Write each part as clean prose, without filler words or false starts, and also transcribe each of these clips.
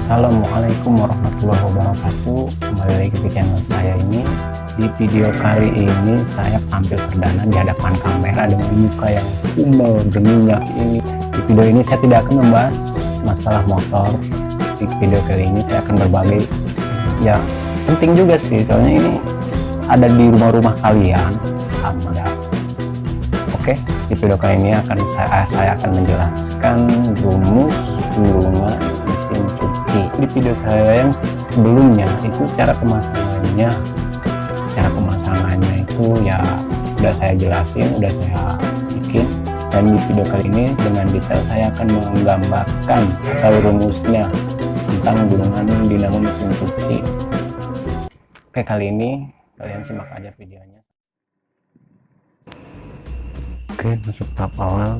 Assalamualaikum warahmatullahi wabarakatuh. Kembali lagi ke channel saya ini. Di video kali ini saya tampil perdana di hadapan kamera dengan muka yang kumbal berminyak ini. Di video ini saya tidak akan membahas masalah motor. Di video kali ini saya akan berbagi, ya penting juga sih, soalnya ini ada di rumah-rumah kalian. Alhamdulillah. Oke, di video kali ini saya akan menjelaskan rumus gulungan mesin cuci. Di video saya yang sebelumnya itu cara pemasangannya itu ya udah saya jelasin, udah saya bikin, dan di video kali ini dengan detail saya akan menggambarkan atau rumusnya tentang gulungan dinamo mesin cuci. Oke, kali ini kalian simak aja videonya. Oke, masuk tahap awal,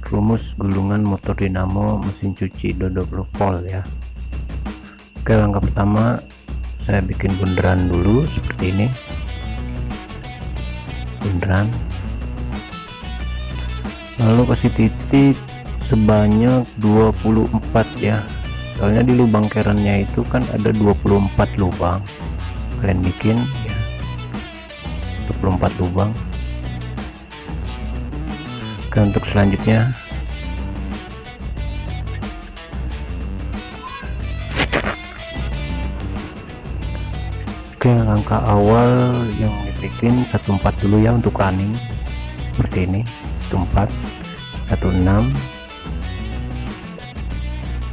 rumus gulungan motor dinamo mesin cuci 20 volt ya. Oke, langkah pertama saya bikin bundaran dulu seperti ini, bundaran, lalu kasih titik sebanyak 24 ya, soalnya di lubang kerannya itu kan ada 24 lubang, kalian bikin ya 24 lubang. Oke, untuk selanjutnya langkah awal yang dibikin 14 dulu ya untuk running, seperti ini 14 16,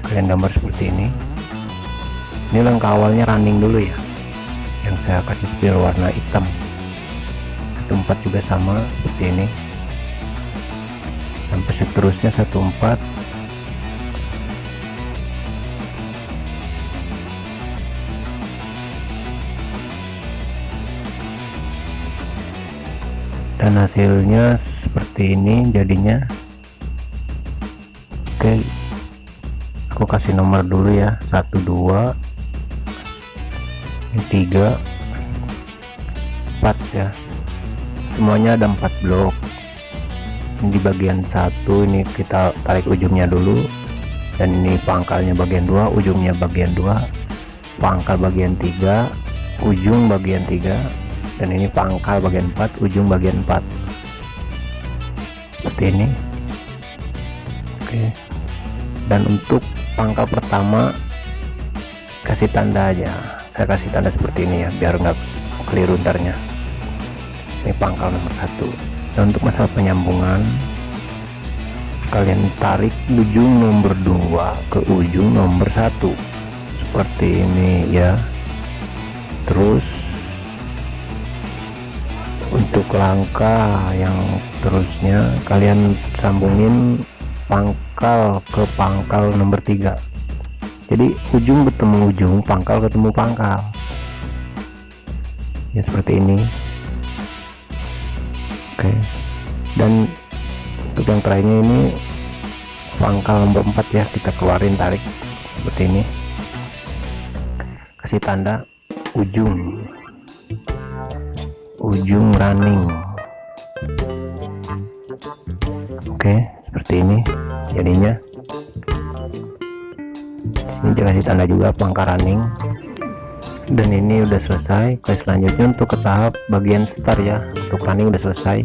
kalian gambar seperti ini. Ini langkah awalnya running dulu ya, yang saya kasih spill warna hitam. 14 juga sama seperti ini sampai seterusnya 14. Dan hasilnya seperti ini jadinya. Oke, aku kasih nomor dulu ya, 1 2 3 4 ya, semuanya ada 4 blok. Di bagian 1 ini kita tarik ujungnya dulu, dan ini pangkalnya bagian 2, ujungnya bagian 2, pangkal bagian 3, ujung bagian 3, dan ini pangkal bagian 4, ujung bagian 4, seperti ini. Oke, dan untuk pangkal pertama kasih tanda aja, saya kasih tanda seperti ini ya biar nggak keliru ntarnya. Ini pangkal nomor 1. Dan untuk masalah penyambungan, kalian tarik ujung nomor 2 ke ujung nomor 1 seperti ini ya. Terus untuk langkah yang terusnya kalian sambungin pangkal ke pangkal nomor 3. Jadi ujung bertemu ujung, pangkal ketemu pangkal ya, seperti ini. Oke, dan untuk yang terakhirnya ini pangkal nomor 4 ya, kita keluarin, tarik seperti ini, kasih tanda ujung running. Oke, seperti ini jadinya. Di sini kasih tanda juga pangkal running. Dan ini udah selesai. Oke, selanjutnya untuk ke tahap bagian start ya. Untuk running udah selesai.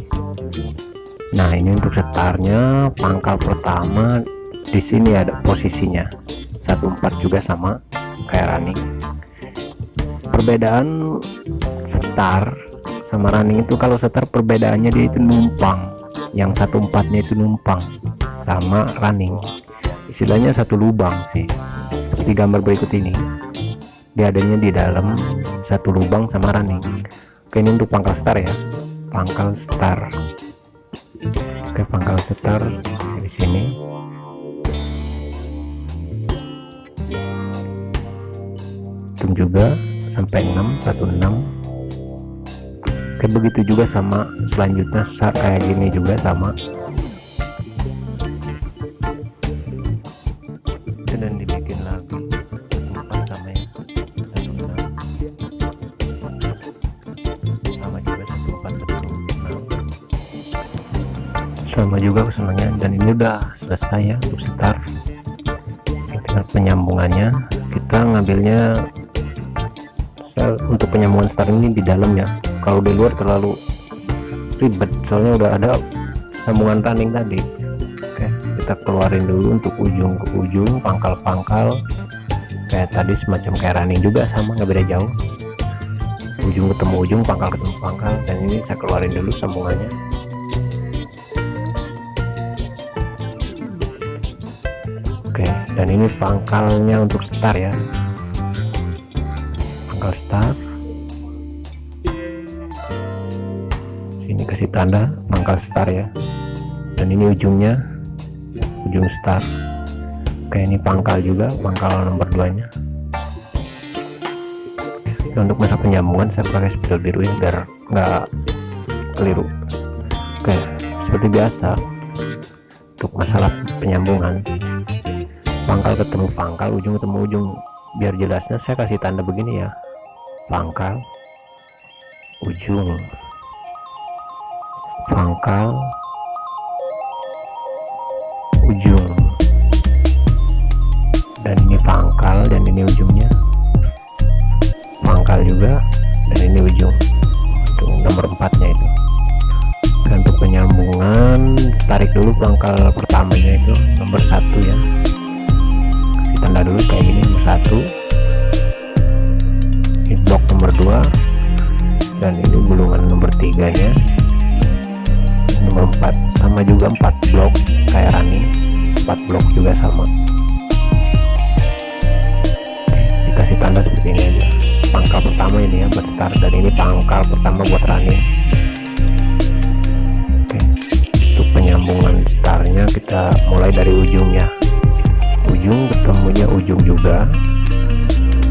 Nah, ini untuk startnya pangkal pertama di sini ada posisinya 14 juga sama kayak running. Perbedaan start sama running itu, kalau start perbedaannya dia itu numpang, yang 14-nya itu numpang sama running, istilahnya satu lubang sih. Seperti gambar berikut ini, dia adanya di dalam satu lubang sama running. Oke, ini untuk pangkal start ya, pangkal start. Oke, pangkal start di sini. Hitung juga sampai 6, 16. Oke, begitu juga sama selanjutnya kayak gini juga sama. Dan dibikin lagi 14 sama ya, 16 sama juga, 14 16 sama juga semuanya. Dan ini udah selesai ya untuk start. Tinggal penyambungannya. kita ngambilnya untuk penyambungan start ini di dalamnya. Kalau di luar terlalu ribet, soalnya udah ada sambungan running tadi. Oke, kita keluarin dulu untuk ujung ke ujung, pangkal-pangkal kayak tadi, semacam kayak running juga, sama nggak beda jauh, ujung ketemu ujung, pangkal ketemu pangkal. Dan ini saya keluarin dulu sambungannya. Oke, dan ini pangkalnya untuk start ya, pangkal start. Sini kasih tanda pangkal start ya, dan ini ujungnya, ujung start. Oke, ini pangkal juga, pangkal nomor 2 nya. Dan untuk masa penyambungan saya pakai spidol biru ya, biar nggak keliru. Oke, seperti biasa untuk masalah penyambungan, pangkal ketemu pangkal, ujung ketemu ujung. Biar jelasnya saya kasih tanda begini ya, pangkal, ujung, pangkal, ujung. Dan ini pangkal, dan ini ujungnya, pangkal juga, dan ini ujung. Untuk nomor 4 nya itu. Dan untuk penyambungan, tarik dulu pangkal pertamanya itu nomor 1 ya, kasih tanda dulu kayak gini, nomor 1. Ini blok nomor 2, dan ini gulungan nomor 3 nya, nomor 4 sama juga, 4 blok kayak running, 4 blok juga sama. Kasih tanda seperti ini aja, pangkal pertama ini ya buat start, dan ini pangkal pertama buat running. Oke, untuk penyambungan startnya kita mulai dari ujungnya, ujung ketemunya ujung juga,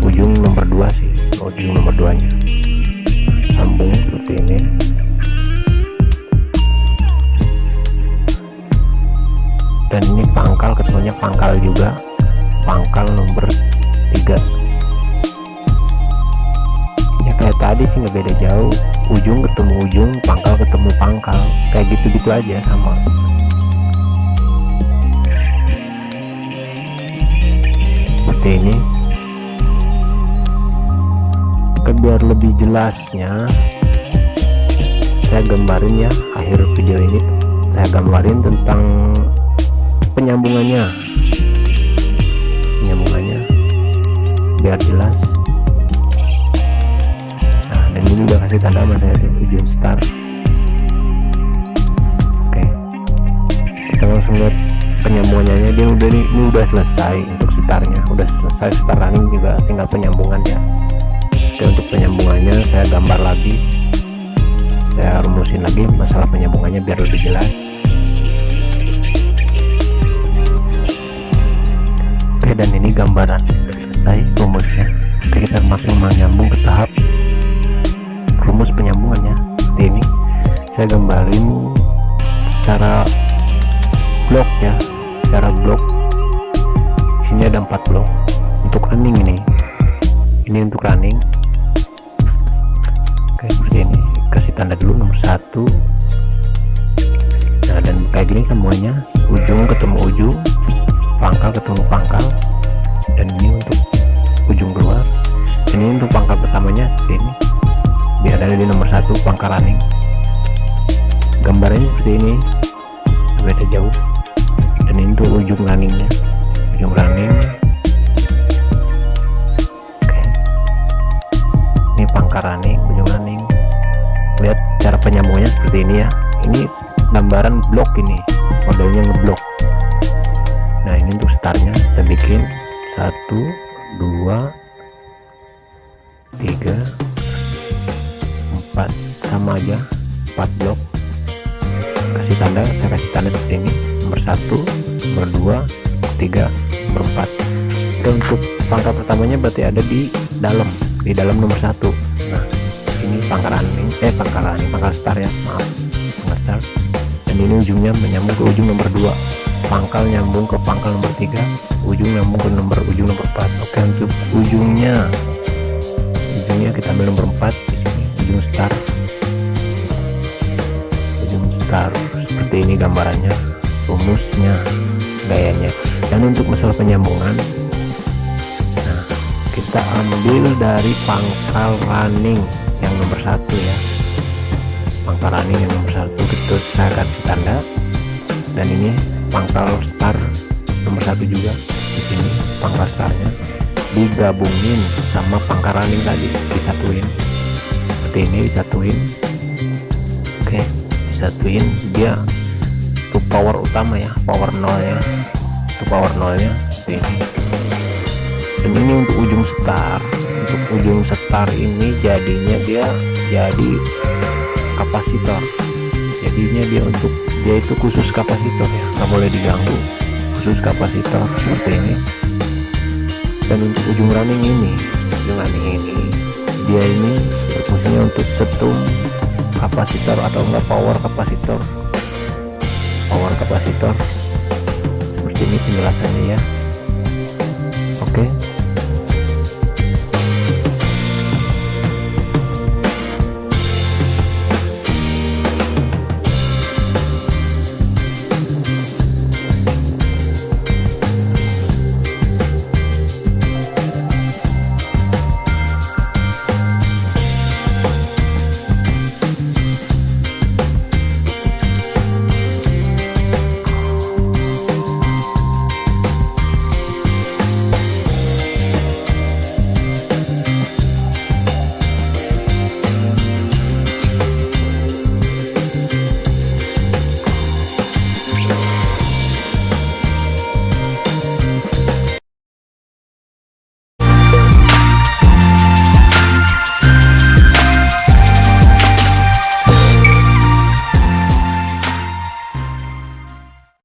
ujung nomor 2 sih, ujung nomor 2 nya sambung seperti ini. Dan ini pangkal ketemunya pangkal juga, pangkal nomor 3 ya, kayak tadi sih nggak beda jauh, ujung ketemu ujung, pangkal ketemu pangkal, kayak gitu-gitu aja sama. Seperti ini. Biar lebih jelasnya saya gambarin ya, akhir video ini saya gambarin tentang penyambungannya biar jelas. Nah, dan ini udah kasih tanda sama saya di ujung start. Oke, kita langsung lihat penyambungannya. Dia udah ini udah selesai untuk startnya, udah selesai start running juga, tinggal penyambungannya. Oke, untuk penyambungannya saya gambar lagi, saya rumusin lagi masalah penyambungannya biar lebih jelas. Oke, dan ini gambaran sudah selesai rumusnya. Oke, kita langsung menyambung ke tahap rumus penyambungannya. Seperti ini saya gambarin secara blok ya, secara blok. Sini ada 4 blok untuk running ini untuk running. Oke, seperti ini, kasih tanda dulu nomor 1. Nah, dan kayak gini semuanya, ujung ketemu ujung, pangkal ketemu pangkal, dan ini untuk ujung keluar. Ini untuk pangkal pertamanya seperti ini, biar ada di nomor 1 pangkal running. Gambarnya seperti ini, beda jauh. Dan ini untuk ujung runningnya, ujung running. Oke, ini pangkal running, ujung running. Lihat cara penyambungannya seperti ini ya. Ini gambaran blok, ini modelnya ngeblok. Nah, ini untuk startnya kita bikin 1, 2, 3, 4, sama aja 4 blok. Kasih tanda, saya kasih tanda seperti ini, nomor 1, nomor 2, 3, nomor 4. Dan untuk pangkal pertamanya berarti ada di dalam nomor 1. Nah, ini pangkal running, pangkal start ya, maaf, pangkal start. Dan ini ujungnya menyambung ke ujung nomor 2, pangkal nyambung ke pangkal nomor 3, ujung nyambung ke ujung nomor 4. Oke, untuk ujungnya kita ambil nomor 4 di sini, ujung start. Seperti ini gambarannya, rumusnya, gayanya. Dan untuk masalah penyambungan, nah kita ambil dari pangkal running yang nomor 1 ya, pangkal running yang nomor 1 itu saya kasih tanda, dan ini pangkal star nomor 1 juga. Di sini pangkal startnya digabungin sama pangkal running tadi, disatuin seperti ini, disatuin. Oke, disatuin, dia untuk power utama ya, power 0 ya, untuk power 0 nya seperti ini. Dan ini untuk ujung star, untuk ujung star ini jadinya dia jadi kapasitor, jadinya dia itu khusus kapasitor ya, nggak boleh diganggu, khusus kapasitor seperti ini. Dan untuk ujung running ini dia ini berfungsinya untuk setum kapasitor atau enggak power kapasitor seperti ini penjelasannya ya.